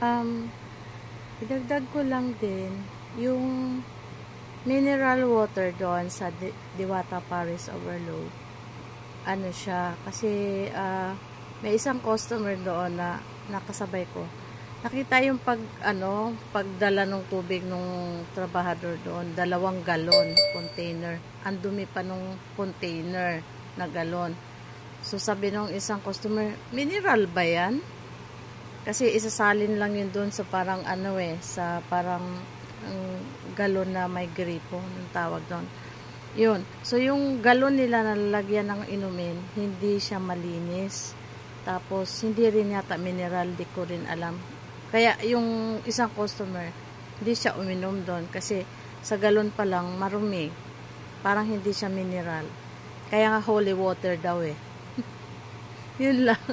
Um, idagdag ko lang din yung mineral water doon sa Diwata Paris Overload. Ano siya, kasi may isang customer doon na nakasabay ko. Nakita yung pagdala ng tubig nung trabahador doon, 2 galon container. Ang dumi pa nung container na galon. So sabi nung isang customer, mineral ba yan? Kasi isasalin lang yun doon sa parang sa parang galon na may gripo, ng tawag doon. Yun. So yung galon nila na lalagyan ng inumin, hindi siya malinis. Tapos hindi rin yata mineral, di ko rin alam. Kaya yung isang customer, hindi siya uminom doon kasi sa galon pa lang marumi. Parang hindi siya mineral. Kaya nga holy water daw eh. Yun lang.